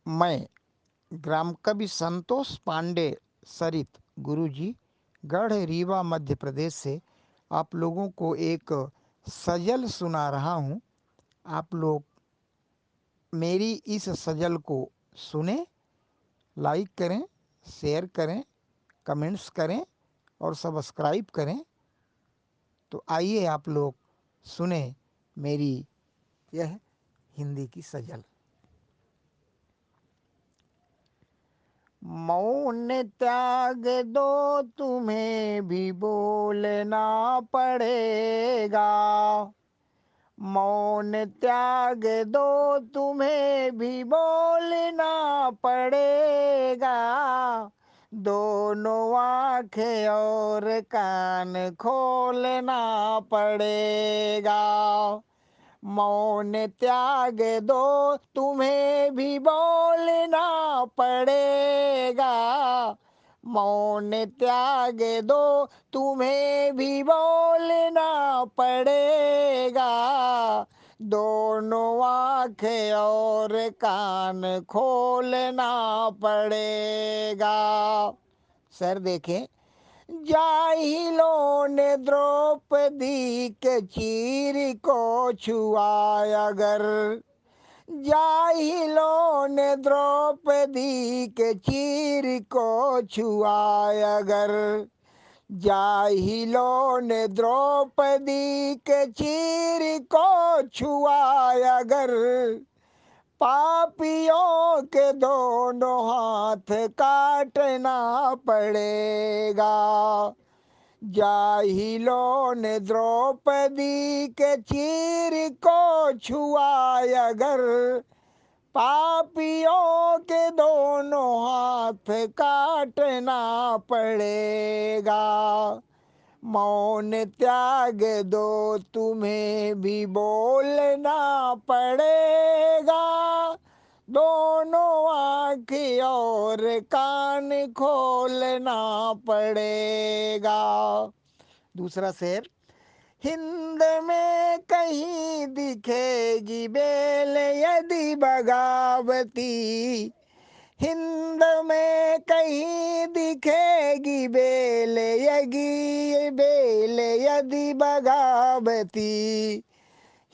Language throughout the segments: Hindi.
मैं ग्राम कवि संतोष पांडे सरित गुरुजी गढ़ रीवा मध्य प्रदेश से आप लोगों को एक सजल सुना रहा हूँ। आप लोग मेरी इस सजल को सुने, लाइक करें, शेयर करें, कमेंट्स करें और सब्सक्राइब करें। तो आइए आप लोग सुने मेरी यह हिंदी की सजल। मौन त्याग दो, तुम्हें भी बोलना पड़ेगा। मौन त्याग दो, तुम्हें भी बोलना पड़ेगा। दोनों आंखें और कान खोलना पड़ेगा। मौन त्याग दो, तुम्हें भी बोलना पड़ेगा। मौन त्याग दो, तुम्हें भी बोलना पड़ेगा। दोनों आंखें और कान खोलना पड़ेगा। सर देखें, जाहिलों ने द्रौपदी के चीर को छुआ अगर। जाहिलों ने द्रौपदी के चीर को छुआ अगर। जाहिलों ने द्रौपदी के चीर को छुआ अगर। पापियों के दोनों हाथ काटना पड़ेगा। जाहिलों ने द्रौपदी के चीर को छुआ अगर। पापियों के दोनों हाथ काटना पड़ेगा। मौन त्याग दो, तुम्हें भी बोलना पड़ेगा। दोनों आँखें और कान खोलना पड़ेगा। दूसरा शेर। हिंद में कहीं दिखेगी बेल यदि बगावती। हिंद में कहीं दिखेगी बेल यदि बगावती।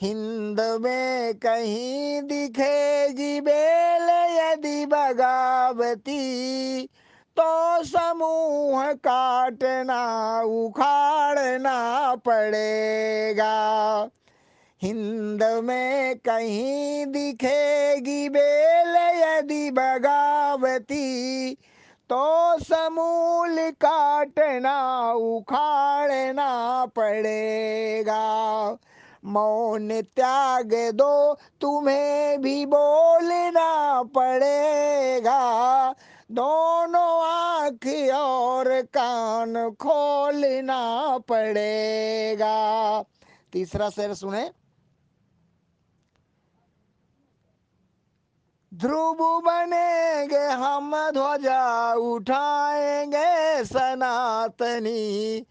हिंद में कहीं दिखेगी बेल यदि बगावती। तो समूह काटना उखाड़ना पड़ेगा। हिंद में कहीं दिखेगी बेल यदि बगावती। तो समूल काटना उखाड़ना पड़ेगा। मौन त्याग दो, तुम्हें भी बोलना पड़ेगा। दोनों आँख और कान खोलना पड़ेगा। तीसरा शेर सुने। ध्रुव बनेंगे हम, ध्वजा उठाएंगे सनातनी।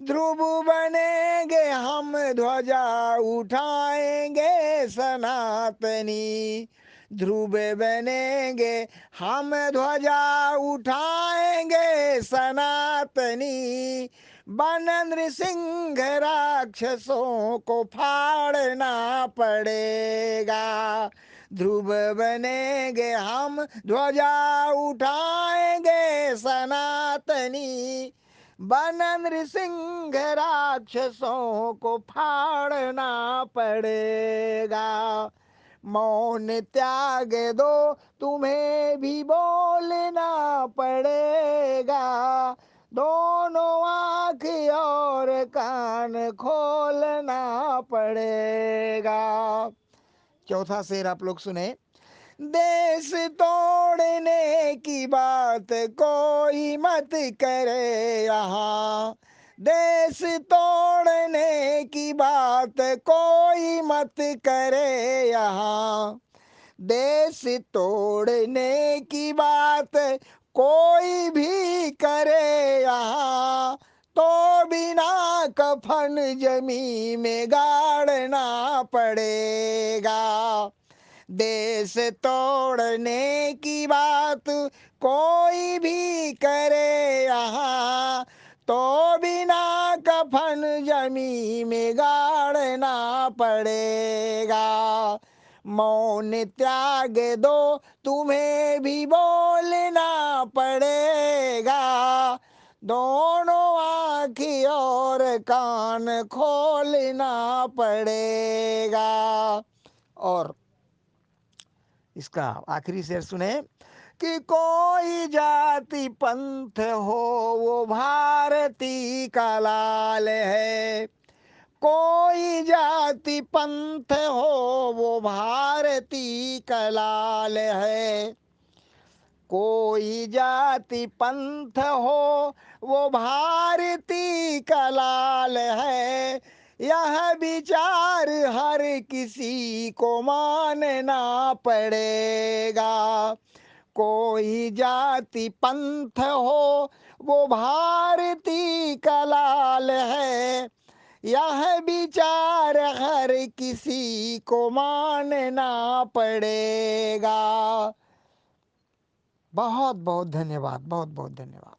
ध्रुव बनेंगे हम, ध्वजा उठाएंगे सनातनी। ध्रुव बनेंगे हम, ध्वजा उठाएंगे सनातनी। बन नृसिंह राक्षसों को फाड़ना पड़ेगा। ध्रुव बनेंगे हम, ध्वजा उठाएंगे सनातनी। बन नृसिंह राक्षसों को फाड़ना पड़ेगा। मौन त्याग दो, तुम्हें भी बोलना पड़ेगा। दोनों आँख और कान खोलना पड़ेगा। चौथा शेर आप लोग सुने। देश तोड़ने की बात कोई मत करे यहाँ। देश तोड़ने की बात कोई मत करे यहाँ। देश तोड़ने की बात कोई भी करे यहाँ। तो बिना कफन जमी में गाड़ना पड़ेगा। देश तोड़ने की बात कोई भी करे यहाँ, तो बिना कफन जमी में गाड़ना पड़ेगा। मौन त्याग दो, तुम्हें भी बोलना पड़ेगा। दोनों आँखी और कान खोलना पड़ेगा। और इसका आखिरी शेर सुने कि कोई जाति पंथ हो वो भारती का लाल है। कोई जाति पंथ हो वो भारती का लाल है। कोई जाति पंथ हो वो भारती का लाल है। यह विचार हर किसी को मानना पड़ेगा। कोई जाति पंथ हो वो भारती का लाल है। यह विचार हर किसी को मानना पड़ेगा। बहुत बहुत धन्यवाद, बहुत बहुत धन्यवाद।